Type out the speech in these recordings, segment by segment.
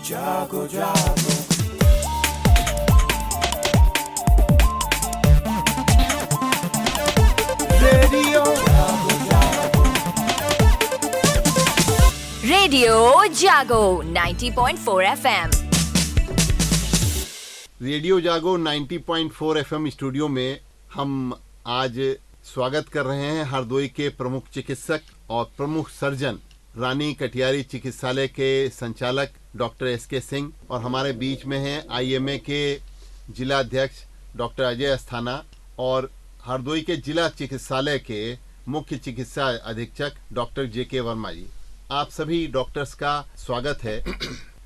जागो जागो रेडियो जागो जागो रेडियो जागो 90.4 FM। रेडियो जागो 90.4 एफएम स्टूडियो में हम आज स्वागत कर रहे हैं हरदोई के प्रमुख चिकित्सक और प्रमुख सर्जन रानी कटियारी चिकित्सालय के संचालक डॉक्टर एसके सिंह, और हमारे बीच में हैं आईएमए के जिला अध्यक्ष डॉक्टर अजय अस्थाना और हरदोई के जिला चिकित्सालय के मुख्य चिकित्सा अधीक्षक डॉक्टर जेके वर्मा जी। आप सभी डॉक्टर्स का स्वागत है।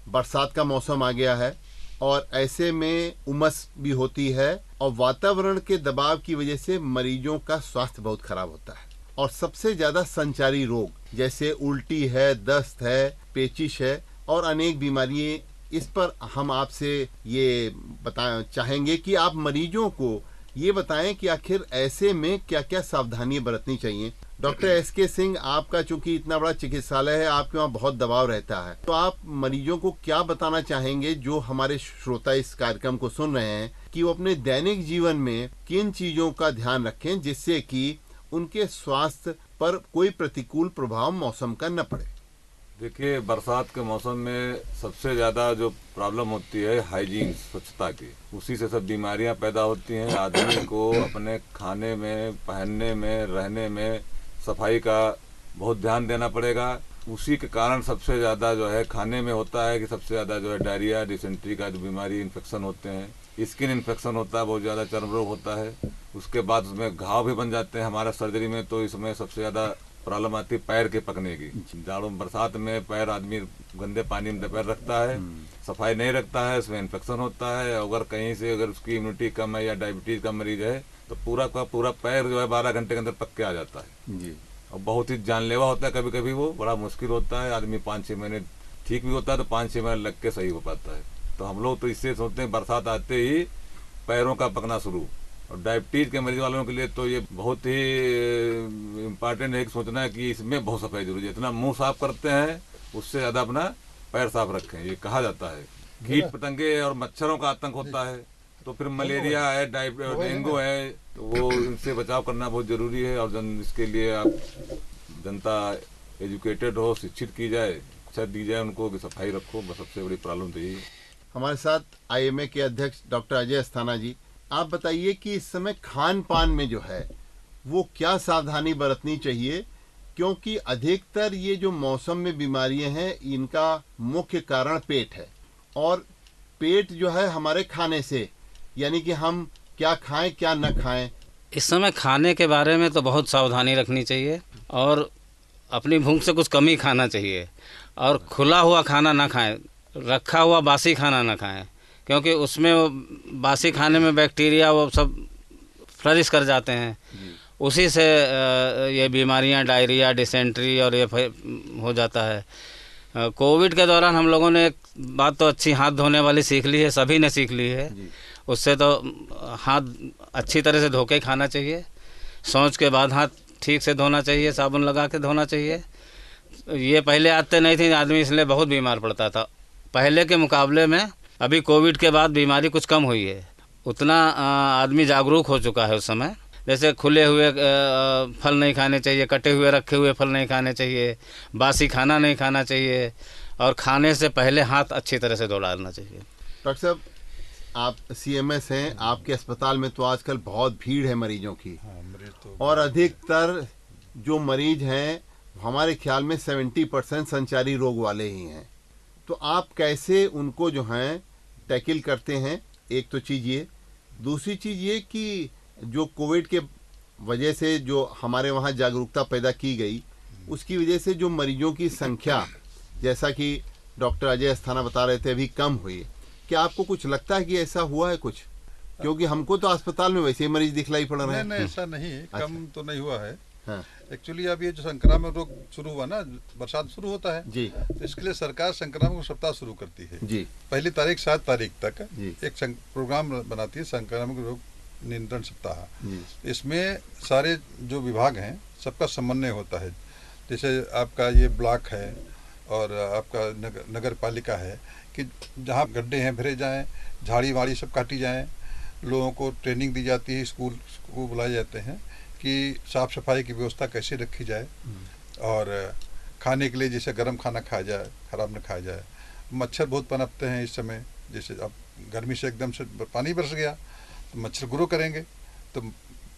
बरसात का मौसम आ गया है और ऐसे में उमस भी होती है और वातावरण के दबाव की वजह से मरीजों का स्वास्थ्य बहुत खराब होता है, और सबसे ज्यादा संचारी रोग जैसे उल्टी है, दस्त है, पेचिश है और अनेक बीमारियां। इस पर हम आपसे ये बताना चाहेंगे कि आप मरीजों को ये बताएं कि आखिर ऐसे में क्या क्या सावधानियां बरतनी चाहिए। डॉक्टर एसके सिंह, आपका चूंकि इतना बड़ा चिकित्सालय है, आपके वहाँ बहुत दबाव रहता है, तो आप मरीजों को क्या बताना चाहेंगे जो हमारे श्रोता इस कार्यक्रम को सुन रहे हैं कि वो अपने दैनिक जीवन में किन चीजों का ध्यान रखें जिससे कि उनके स्वास्थ्य पर कोई प्रतिकूल प्रभाव मौसम का न पड़े। देखिए, बरसात के मौसम में सबसे ज़्यादा जो प्रॉब्लम होती है हाइजीन, स्वच्छता की, उसी से सब बीमारियां पैदा होती हैं। आदमी को अपने खाने में, पहनने में, रहने में सफाई का बहुत ध्यान देना पड़ेगा। उसी के कारण सबसे ज़्यादा जो है खाने में होता है कि सबसे ज़्यादा जो है डायरिया, डिसेंट्री का जो बीमारी, इन्फेक्शन होते हैं। स्किन इन्फेक्शन होता है, बहुत ज़्यादा चर्म रोग होता है। उसके बाद उसमें घाव भी बन जाते हैं। हमारा सर्जरी में तो इसमें सबसे ज़्यादा प्रॉब्लम आती है पैर के पकने की। जाड़ों बरसात में पैर आदमी गंदे पानी में पैर रखता है, सफाई नहीं रखता है, उसमें इन्फेक्शन होता है। अगर कहीं से अगर उसकी इम्यूनिटी कम है या डायबिटीज का मरीज है तो पूरा का पूरा पैर जो है 12 घंटे के अंदर पक के आ जाता है जी। और बहुत ही जानलेवा होता है। कभी कभी वो बड़ा मुश्किल होता है। आदमी 5-6 महीने ठीक भी होता है तो 5-6 महीने लग के सही हो पाता है। तो हम लोग तो इससे सोचते हैं बरसात आते ही पैरों का पकना शुरू। और डायबिटीज के मरीज वालों के लिए तो ये बहुत ही इम्पोर्टेंट है कि सोचना है कि इसमें बहुत सफाई जरूरी है। इतना मुंह साफ करते हैं उससे ज्यादा अपना पैर साफ रखें, ये कहा जाता है। कीट पतंगे और मच्छरों का आतंक होता है तो फिर मलेरिया है, डेंगू है, तो वो इनसे बचाव करना बहुत जरूरी है। और इसके लिए आप जनता एजुकेटेड हो, शिक्षित की जाए, शिक्षा दी जाए उनको कि सफाई रखो। बस सबसे बड़ी प्रॉब्लम तो यही है। हमारे साथ आईएमए के अध्यक्ष डॉक्टर अजय अस्थाना जी, आप बताइए कि इस समय खान पान में जो है वो क्या सावधानी बरतनी चाहिए, क्योंकि अधिकतर ये जो मौसम में बीमारियां हैं इनका मुख्य कारण पेट है, और पेट जो है हमारे खाने से, यानी कि हम क्या खाएं क्या न खाएं। इस समय खाने के बारे में तो बहुत सावधानी रखनी चाहिए और अपनी भूख से कुछ कम ही खाना चाहिए, और खुला हुआ खाना ना खाएं, रखा हुआ बासी खाना ना खाएं, क्योंकि उसमें वो बासी खाने में बैक्टीरिया वो सब फ्लरिश कर जाते हैं। उसी से ये बीमारियां, डायरिया, डिसेंट्री और ये हो जाता है। कोविड के दौरान हम लोगों ने एक बात तो अच्छी हाथ धोने वाली सीख ली है, सभी ने सीख ली है। उससे तो हाथ अच्छी तरह से धो के खाना चाहिए, शौच के बाद हाथ ठीक से धोना चाहिए, साबुन लगा के धोना चाहिए। ये पहले आदतें नहीं थी, आदमी इसलिए बहुत बीमार पड़ता था। पहले के मुकाबले में अभी कोविड के बाद बीमारी कुछ कम हुई है। उतना आदमी जागरूक हो चुका है उस समय। जैसे खुले हुए फल नहीं खाने चाहिए, कटे हुए रखे हुए फल नहीं खाने चाहिए, बासी खाना नहीं खाना चाहिए, और खाने से पहले हाथ अच्छी तरह से धो डालना चाहिए। डॉक्टर साहब, आप सीएमएस हैं, आपके अस्पताल में तो आजकल बहुत भीड़ है मरीजों की, और अधिकतर जो मरीज हैं हमारे ख्याल में 70% संचारी रोग वाले ही हैं। तो आप कैसे उनको जो हैं टैकल करते हैं? एक तो चीज़ ये, दूसरी चीज़ ये कि जो कोविड के वजह से जो हमारे वहाँ जागरूकता पैदा की गई, उसकी वजह से जो मरीजों की संख्या, जैसा कि डॉक्टर अजय अस्थाना बता रहे थे, अभी कम हुई। क्या आपको कुछ लगता है कि ऐसा हुआ है कुछ? क्योंकि हमको तो अस्पताल में वैसे ही मरीज दिखलाई पड़ रहे हैं। नहीं, ऐसा नहीं, कम तो नहीं हुआ है। हाँ। एक्चुअली अब ये जो संक्रामक रोग शुरू हुआ ना, बरसात शुरू होता है जी, तो इसके लिए सरकार संक्रामक सप्ताह शुरू करती है जी। पहली तारीख 7 तारीख तक जी। एक प्रोग्राम बनाती है, संक्रामक रोग नियंत्रण सप्ताह। जी। इसमें सारे जो विभाग हैं सबका समन्वय होता है। जैसे आपका ये ब्लॉक है, और आपका नगर पालिका है कि जहाँ गड्ढे हैं भरे जाएं, झाड़ी वाड़ी सब काटी जाएं, लोगों को ट्रेनिंग दी जाती है, स्कूल को बुलाए जाते हैं कि साफ़ सफाई की व्यवस्था कैसे रखी जाए और खाने के लिए जैसे गर्म खाना खाया जाए, खराब न खाया जाए। मच्छर बहुत पनपते हैं इस समय, जैसे अब गर्मी से एकदम से पानी बरस गया तो मच्छर ग्रो करेंगे तो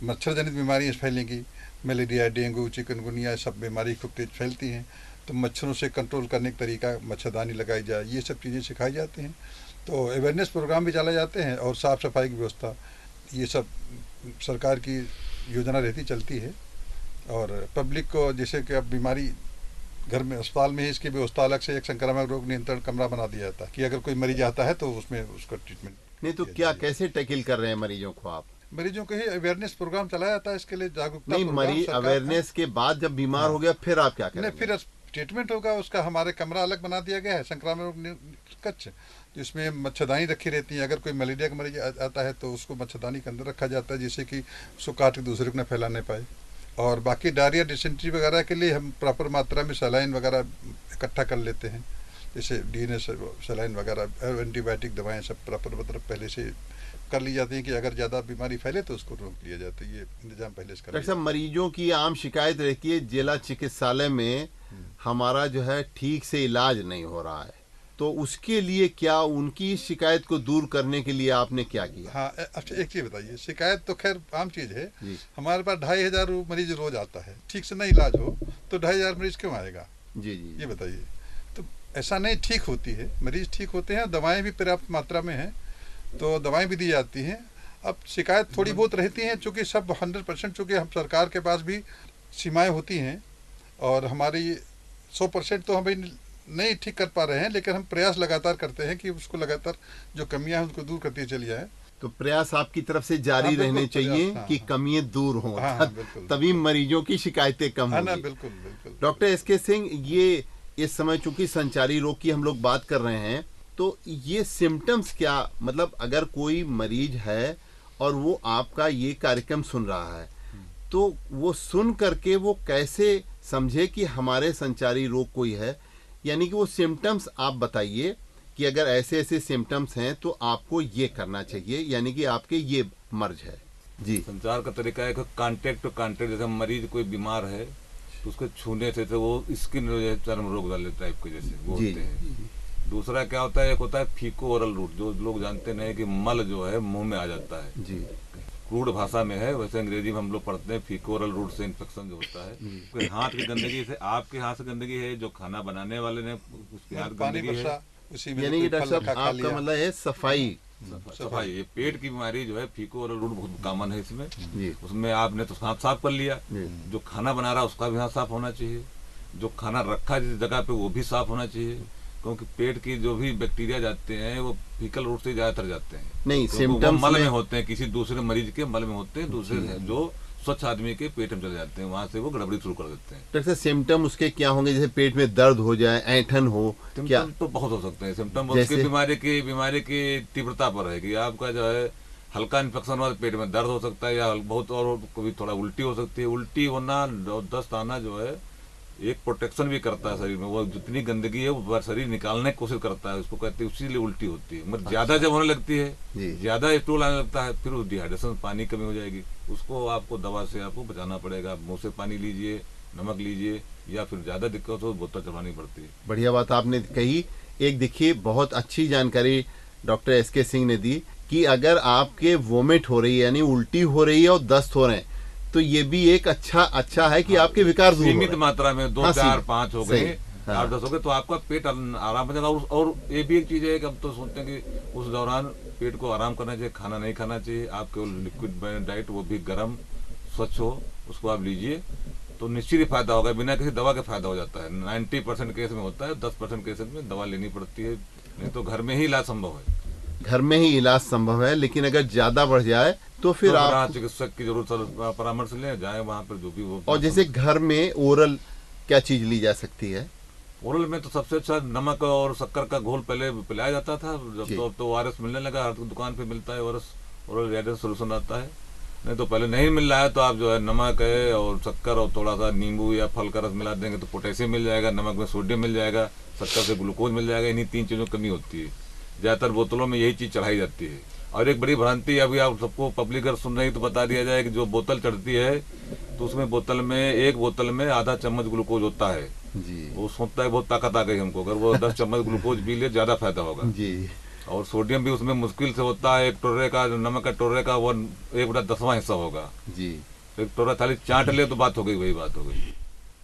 मच्छर जनित बीमारियाँ फैलेंगी। मलेरिया, डेंगू, चिकनगुनिया सब बीमारी खूब तेज फैलती हैं, तो मच्छरों से कंट्रोल करने का तरीका, मच्छरदानी लगाई जाए, ये सब चीज़ें सिखाई जाती हैं। तो अवेयरनेस प्रोग्राम भी चलाए जाते हैं और साफ़ सफाई की व्यवस्था, ये सब सरकार की योजना रहती चलती है। और पब्लिक को जैसे कि अब बीमारी घर में अस्पताल में ही इसकी व्यवस्था अलग से एक संक्रामक रोग नियंत्रण कमरा बना दिया जाता है कि अगर कोई मरीज आता है तो उसमें उसका ट्रीटमेंट। नहीं तो क्या कैसे टैकल कर रहे हैं मरीजों को आप? मरीजों के ही अवेयरनेस प्रोग्राम चलाया जाता है, इसके लिए जागरूकता। नहीं, मरीज अवेयरनेस के बाद जब बीमार हो गया फिर आप क्या करेंगे? नहीं, फिर ट्रीटमेंट होगा उसका। हमारे कमरा अलग बना दिया गया है संक्रामक रोग कक्ष, जिसमें मच्छरदानी रखी रहती है। अगर कोई मलेरिया का मरीज आता है तो उसको मच्छरदानी के अंदर रखा जाता है जिससे कि उसको काट के दूसरे को न फैलाने पाए। और बाकी डायरिया, डिसेंट्री वगैरह के लिए हम प्रॉपर मात्रा में सलाइन वगैरह इकट्ठा कर लेते हैं, जैसे डीएनएस सलाइन वगैरह, एंटीबायोटिक दवाएं सब प्रॉपर मतलब पहले से कर ली जाती हैं कि अगर ज़्यादा बीमारी फैले तो उसको रोक लिया जाए। तो ये इंतजाम पहले से कर। डॉक्टर साहब, मरीजों की आम शिकायत रहती है जिला चिकित्सालय में हमारा जो है ठीक से इलाज नहीं हो रहा है, तो उसके लिए क्या, उनकी शिकायत को दूर करने के लिए आपने क्या किया? हाँ, अच्छा एक चीज़ बताइए, शिकायत तो खैर आम चीज़ है। हमारे पास 2500 मरीज रोज आता है, ठीक से नहीं इलाज हो तो 2500 मरीज क्यों आएगा? जी जी, ये बताइए। तो ऐसा नहीं, ठीक होती है, मरीज ठीक होते हैं, दवाएं भी पर्याप्त मात्रा में हैं तो दवाएं भी दी जाती हैं। अब शिकायत थोड़ी बहुत रहती हैं, चूँकि सब 100%, चूँकि हम सरकार के पास भी सीमाएँ होती हैं और हमारी 100% तो हम नहीं ठीक कर पा रहे हैं, लेकिन हम प्रयास लगातार करते हैं कि उसको लगातार जो कमियां हैं उसको दूर करती चली जाए। तो प्रयास आपकी तरफ से जारी रहने चाहिए कि कमियां दूर हों, तभी मरीजों की शिकायतें कम होंगी। बिल्कुल बिल्कुल। डॉक्टर एसके सिंह, ये इस समय चूंकि संचारी रोग की हम लोग बात कर रहे हैं, तो ये सिम्टम्स क्या, मतलब अगर कोई मरीज है और वो आपका ये कार्यक्रम सुन रहा है तो वो सुन करके वो कैसे समझे कि हमारे संचारी रोग कोई है, यानी कि वो सिम्टम्स आप बताइए कि अगर ऐसे ऐसे सिम्टम्स हैं तो आपको ये करना चाहिए, यानी कि आपके ये मर्ज है। जी, संचार का तरीका है कांटेक्ट टू कांटेक्ट। जैसे मरीज कोई बीमार है तो उसके छूने से तो वो स्किन चर्म रोग वाले टाइप के जैसे वो होते हैं। दूसरा क्या होता है, एक होता है फीको ओरल रूट, जो लोग जानते नहीं कि मल जो है मुंह में आ जाता है। जी, क्रूड भाषा में है, वैसे अंग्रेजी में हम लोग पढ़ते हैं फीको ओरल रूट से इन्फेक्शन जो होता है। कोई हाथ की गंदगी से, आपके हाथ से गंदगी है, जो खाना बनाने वाले ने उसके हाथ गंदगी है, यानी कि डॉक्टर साहब आपका मतलब है सफाई। सफाई, ये पेट की बीमारी जो है फीको ओरल रूट बहुत कॉमन है इसमें। उसमें आपने तो हाथ साफ कर लिया, जो खाना बना रहा है उसका भी हाथ साफ होना चाहिए, जो खाना रखा जिस जगह पे वो भी साफ होना चाहिए, क्योंकि पेट की जो भी बैक्टीरिया जाते हैं वो फीकल रूट से ज्यादातर जाते हैं। नहीं, सिम्टम्स मल में होते हैं, किसी दूसरे मरीज के मल में होते हैं, दूसरे जो स्वच्छ आदमी के पेट में चले जाते हैं, वहाँ से वो गड़बड़ी शुरू कर देते हैं। डॉक्टर, सिम्टम उसके क्या होंगे? जैसे पेट में दर्द हो जाए, ऐंठन हो, क्या? तो बहुत हो सकते हैं सिम्टम। उसकी बीमारी की तीव्रता पर है कि आपका जो है हल्का इन्फेक्शन हुआ पेट में दर्द हो सकता है, या बहुत, और कभी थोड़ा उल्टी हो सकती है। उल्टी होना, दस्त आना जो है एक प्रोटेक्शन भी करता है शरीर में, वो जितनी गंदगी है वो शरीर निकालने की कोशिश करता है, उसको कहते हैं, उसीलिए उल्टी होती है। मतलब ज्यादा जब होने लगती है, ज्यादा स्टूल आने लगता है, फिर उस डिहाइड्रेशन, पानी कमी हो जाएगी, उसको आपको दवा से आपको बचाना पड़ेगा। मुंह से पानी लीजिए, नमक लीजिए, या फिर ज्यादा दिक्कत हो बोतल चढ़ानी पड़ती है। बढ़िया बात आपने कही। एक देखिए, बहुत अच्छी जानकारी डॉक्टर एसके सिंह ने दी कि अगर आपके वोमिट हो रही है, यानी उल्टी हो रही है और दस्त हो रहे हैं, तो ये भी एक अच्छा है कि आपके विकार दूर हो रहे हैं। सीमित मात्रा में 2, 4, 5 हो गए, 8, 10 हो गए तो आपका पेट आराम हो जाएगा। और ये भी एक चीज है कि अब तो सोचते हैं कि उस दौरान पेट को आराम करना चाहिए, खाना नहीं खाना चाहिए। आप केवल लिक्विड डाइट, वो भी गर्म स्वच्छ हो, उसको आप लीजिए तो निश्चित ही फायदा होगा, बिना किसी दवा के फायदा हो जाता है। 90% केस में होता है, 10% केस में दवा लेनी पड़ती है, नहीं तो घर में ही इलाज संभव है। घर में ही इलाज संभव है, लेकिन अगर ज्यादा बढ़ जाए तो फिर आप चिकित्सक की जरूरत, परामर्श लें, जाए वहाँ पर जो भी वो। और जैसे घर में ओरल क्या चीज ली जा सकती है? ओरल में तो सबसे अच्छा नमक और शक्कर का घोल पहले पिलाया जाता था, जब तो ORS मिलने लगा, हर दुकान पे मिलता है ORS, ओरल रेडियस सोल्यूशन आता है। नहीं तो पहले नहीं मिल रहा है तो आप जो है नमक है और शक्कर और थोड़ा सा नींबू या फल का रस मिला देंगे तो पोटेशियम मिल जाएगा, नमक में सोडियम मिल जाएगा, शक्कर से ग्लूकोज मिल जाएगा। इन्हीं 3 चीज़ों की कमी होती है। ज़्यादातर बोतलों में यही चीज़ चढ़ाई जाती है। और एक बड़ी भ्रांति, अभी आप सबको पब्लिक अगर सुन रही तो बता दिया जाए कि जो बोतल चढ़ती है तो उसमें एक बोतल में आधा चम्मच ग्लूकोज होता है जी। वो सोचता है बहुत ताकत आ गई हमको, अगर वो 10 चम्मच ग्लूकोज पी ले ज़्यादा फायदा होगा जी। और सोडियम भी उसमें मुश्किल से होता है, एक टोर्रे का नमक का टोर्रे का वो 1/10वां हिस्सा होगा जी। एक टोर्रा थाली चाट ले तो बात हो गई, वही बात हो गई।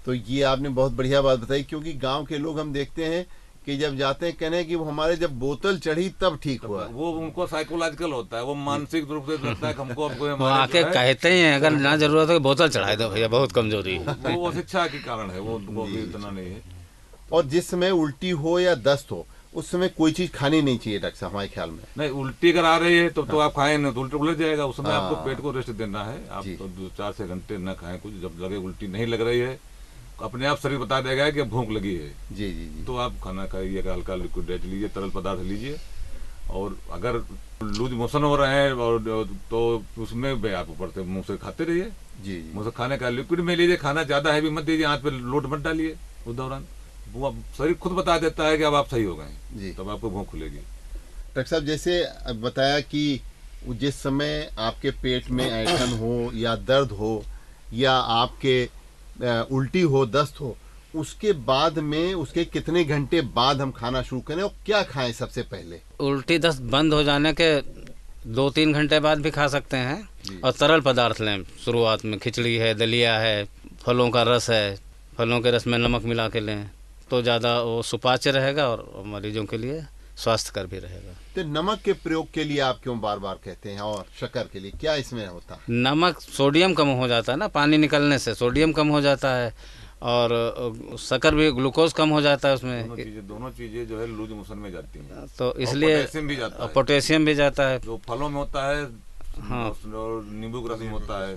तो ये आपने बहुत बढ़िया बात बताई, क्योंकि गांव के लोग हम देखते हैं कि जब जाते हैं कहने कि वो हमारे जब बोतल चढ़ी तब ठीक हुआ। वो उनको साइकोलॉजिकल होता है, वो मानसिक रूप से लगता है कि हमको अब कोई वो आके कहते ही हैं अगर ना जरूरत हो बोतल चढ़ा दो भैया, बहुत कमजोरी है। वो शिक्षा के कारण है, वो भी इतना नहीं है। और जिस समय उल्टी हो या दस्त हो उस समय कोई चीज खानी नहीं चाहिए डॉक्टर साहब हमारे ख्याल में। नहीं, उल्टी अगर आ रही है तो आप खाएं ना तो उल्टी उलझ जाएगा, उस समय आपको पेट को रेस्ट देना है। आप जी। तो 4 घंटे न खाएं कुछ, जब लगे उल्टी नहीं लग रही है अपने आप शरीर बता देगा कि भूख लगी है जी जी जी। तो आप खाना खाइए, हल्का लिक्विड डाइट लीजिए, तरल पदार्थ लीजिए। और अगर लूज मोशन हो रहे हैं और तो उसमें भी आप ऊपर से मुंह से खाते रहिए। जी जी। मुंह से खाने का लिक्विड में लीजिए, खाना ज्यादा हैवी मत दीजिए, हाथ पे लोड मत डालिए उस दौरान। वो अब शरीर खुद बता देता है कि अब आप सही हो गए जी। तब आपको भूख खुलेगी। डॉक्टर साहब जैसे बताया कि जिस समय आपके पेट में ऐंठन हो या दर्द हो या आपके उल्टी हो, दस्त हो, उसके बाद में उसके कितने घंटे बाद हम खाना शुरू करें और क्या खाएं सबसे पहले? उल्टी दस्त बंद हो जाने के 2-3 घंटे बाद भी खा सकते हैं। और तरल पदार्थ लें शुरुआत में, खिचड़ी है, दलिया है, फलों का रस है, फलों के रस में नमक मिला के लें तो ज़्यादा वो सुपाच्य रहेगा और मरीजों के लिए स्वास्थ्यकर भी रहेगा। तो नमक के प्रयोग के लिए आप क्यों बार बार कहते हैं और शक्कर के लिए क्या इसमें होता है? नमक सोडियम कम हो जाता है ना, पानी निकलने से सोडियम कम हो जाता है और शक्कर भी, ग्लूकोज कम हो जाता है उसमें। दोनों चीजें जो है लूज मोशन में जाती हैं तो इसलिए पोटेशियम भी जाता है। पोटेशियम भी जाता है जो फलों में होता है हाँ। और नींबू के रस में होता है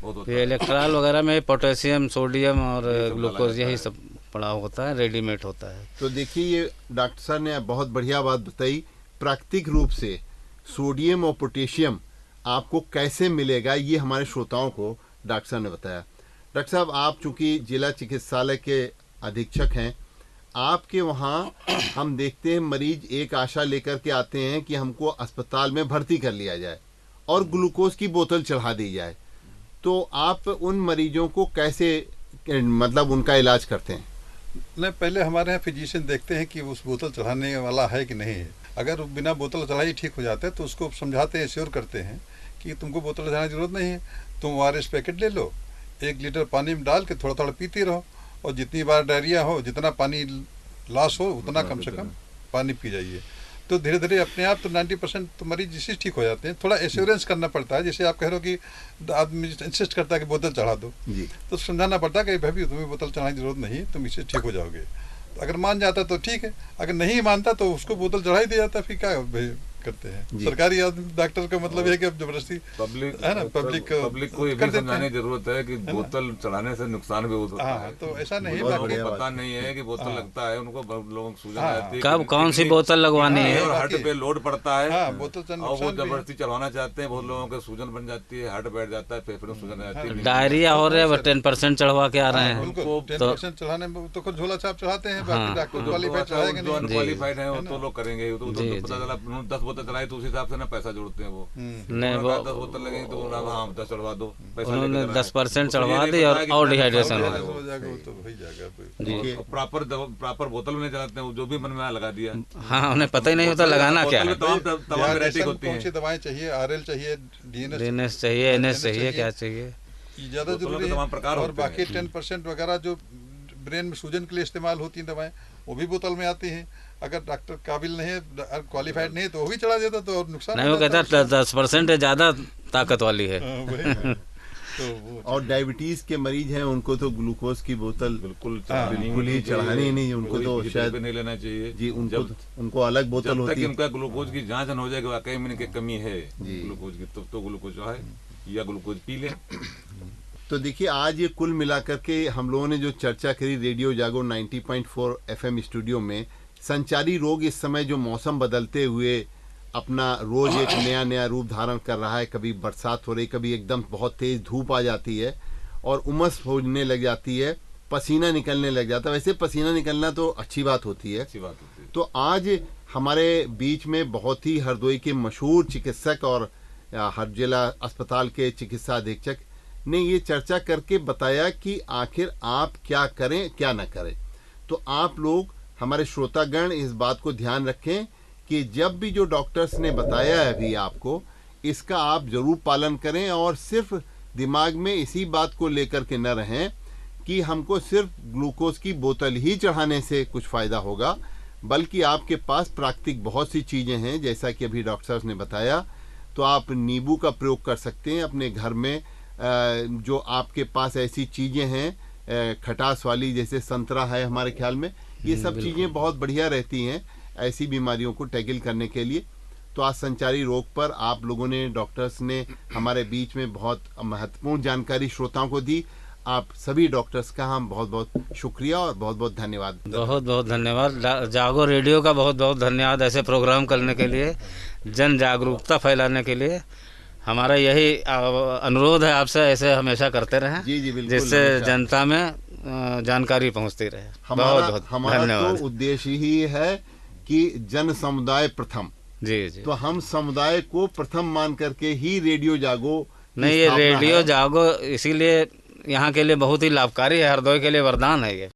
बहुत होता ये है। इलेक्ट्रॉल वगैरह में पोटेशियम, सोडियम और यही सब ग्लूकोज डाला यही जाता सब पड़ा होता है, रेडीमेड होता है। तो देखिए ये डॉक्टर साहब ने बहुत बढ़िया बात बताई, प्राकृतिक रूप से सोडियम और पोटेशियम आपको कैसे मिलेगा ये हमारे श्रोताओं को डॉक्टर साहब ने बताया। डॉक्टर साहब आप चूंकि जिला चिकित्सालय के अधीक्षक हैं, आपके वहाँ हम देखते हैं मरीज एक आशा लेकर के आते हैं कि हमको अस्पताल में भर्ती कर लिया जाए और ग्लूकोज की बोतल चढ़ा दी जाए, तो आप उन मरीजों को कैसे मतलब उनका इलाज करते हैं? नहीं, पहले हमारे यहाँ फिजिशियन देखते हैं कि उस बोतल चढ़ाने वाला है कि नहीं है। अगर बिना बोतल चढ़ाई ठीक हो जाता है तो उसको समझाते हैं, श्योर करते हैं कि तुमको बोतल चढ़ाने की जरूरत नहीं है, तुम ORS पैकेट ले लो, 1 लीटर पानी में डाल के थोड़ा थोड़ा पीते रहो और जितनी बार डायरिया हो, जितना पानी लॉस हो उतना कम से कम पानी पी जाइए। तो धीरे धीरे अपने आप तो 90% तो मरीज जिससे ठीक हो जाते हैं। थोड़ा एश्योरेंस करना पड़ता है, जैसे आप कह रहे हो कि आदमी इंसिस्ट करता है कि बोतल चढ़ा दो, तो समझाना पड़ता है कि भाई तुम्हें बोतल चढ़ाने की जरूरत नहीं है, तुम इससे ठीक हो जाओगे। तो अगर मान जाता तो ठीक है, अगर नहीं मानता तो उसको बोतल चढ़ा ही दिया जाता, फिर क्या भाई करते हैं। सरकारी डॉक्टर का मतलब है कि अब जबरदस्ती पब्लिक है ना, पब्लिक को ये भी समझाने की जरूरत है कि बोतल चढ़ाने से नुकसान भी होता है। तो ऐसा नहीं बहुत है, बढ़िया उनको बात। पता नहीं है कि बोतल लगता है, उनको लोगों को सूझन आती है कब कौन सी बोतल लगवानी है। और हार्ट पे लोड पड़ता है हाँ, बोतल से और वो नुकसान भी है। जबरदस्ती चढ़वाना चाहते हैं, बहुत लोगों के सूजन बन जाती है, हार्ट बैठ जाता है, फेफड़े में सूजन आ जाती है। डायरिया हो रहा है, वो 10% चढ़वा के आ रहे हैं। बिल्कुल 10% चढ़ाने में तो खुद झोला छाप चढ़ाते हैं, बाकी डॉक्टर क्वालिफाइड चढ़ाएंगे जो नहीं। अनक्वालिफाइड है वो तो लोग करेंगे, तो पता चला 10 बोतल चढ़ाई तो उस हिसाब से ना पैसा जोड़ते हैं वो। नहीं, वो 10 बोतल लगेंगे तो हाँ 10 चढ़वा दो, पैसा उन्होंने लेके 10% तो ये चढ़वा नहीं दी पता और है कि डिहाइड्रेशन हो कितना गया। हो जाएगा वो तो हो ही जाएगा। देखिए प्रॉपर बोतल में नहीं चलाते हैं, जो भी मन में आया लगा दिया। हाँ, उन्हें पता ही नहीं होता लगाना क्या है। तमाम वैरायटी होती कौन सी है। दवाएं चाहिए, RL चाहिए, DNS चाहिए, NS चाहिए, क्या चाहिए। ज्यादा बोतलों जरूरी के तमाम प्रकार है। और होते हैं। बाकी 10% वगैरह जो ब्रेन में सूजन के लिए इस्तेमाल होती हैं दवाएं, वो भी बोतल में आती हैं। अगर डॉक्टर काबिल नहीं है, क्वालिफाइड नहीं है तो वो भी चढ़ा देता तो और नुकसान नहीं, वो हो जाता कहता है 10% ज़्यादा ताकत वाली है। हाँ, वही। तो वो और डायबिटीज के मरीज हैं उनको तो ग्लूकोज की बोतल बिल्कुल बिल्कुल ही चढ़ानी ही नहीं, उनको तो शायद नहीं लेना चाहिए जी, जब उनको अलग बोतल जब तक होती है। इनका ग्लूकोज की जांच न हो जाए कि वाकई में इनकी कमी है ग्लूकोज की, तब तो ग्लूकोज जो है या ग्लूकोज पी ले। तो देखिए आज ये कुल मिलाकर के हम लोगों ने जो चर्चा करी रेडियो जागो 90.4 FM स्टूडियो में, संचारी रोग इस समय जो मौसम बदलते हुए अपना रोज एक नया नया रूप धारण कर रहा है। कभी बरसात हो रही, कभी एकदम बहुत तेज धूप आ जाती है और उमस होने लग जाती है, पसीना निकलने लग जाता है। वैसे पसीना निकलना तो अच्छी बात होती है, अच्छी बात होती है। तो आज हमारे बीच में बहुत ही हरदोई के मशहूर चिकित्सक और हर जिला अस्पताल के चिकित्सा अधीक्षक ने ये चर्चा करके बताया कि आखिर आप क्या करें क्या न करें। तो आप लोग हमारे श्रोतागण इस बात को ध्यान रखें कि जब भी जो डॉक्टर्स ने बताया है अभी आपको, इसका आप जरूर पालन करें और सिर्फ दिमाग में इसी बात को लेकर के न रहें कि हमको सिर्फ ग्लूकोज की बोतल ही चढ़ाने से कुछ फ़ायदा होगा, बल्कि आपके पास प्राकृतिक बहुत सी चीज़ें हैं। जैसा कि अभी डॉक्टर साहब ने बताया, तो आप नींबू का प्रयोग कर सकते हैं अपने घर में। जो आपके पास ऐसी चीज़ें हैं खटास वाली, जैसे संतरा है हमारे ख्याल में, ये सब चीज़ें बहुत बढ़िया रहती हैं ऐसी बीमारियों को टैकल करने के लिए। तो आज संचारी रोग पर आप लोगों ने, डॉक्टर्स ने हमारे बीच में बहुत महत्वपूर्ण जानकारी श्रोताओं को दी। आप सभी डॉक्टर्स का हम बहुत बहुत शुक्रिया और बहुत बहुत धन्यवाद। बहुत बहुत धन्यवाद। जागो रेडियो का बहुत बहुत धन्यवाद ऐसे प्रोग्राम करने के लिए, जन जागरूकता फैलाने के लिए। हमारा यही अनुरोध है आपसे, ऐसे हमेशा करते रहें। जी जी बिल्कुल, जिससे जनता में जानकारी पहुंचती रहे। हमारा तो उद्देश्य ही है कि जन समुदाय प्रथम। जी जी। तो हम समुदाय को प्रथम मान करके ही रेडियो जागो नहीं, ये रेडियो जागो इसीलिए यहाँ के लिए बहुत ही लाभकारी है, हरदोई के लिए वरदान है ये।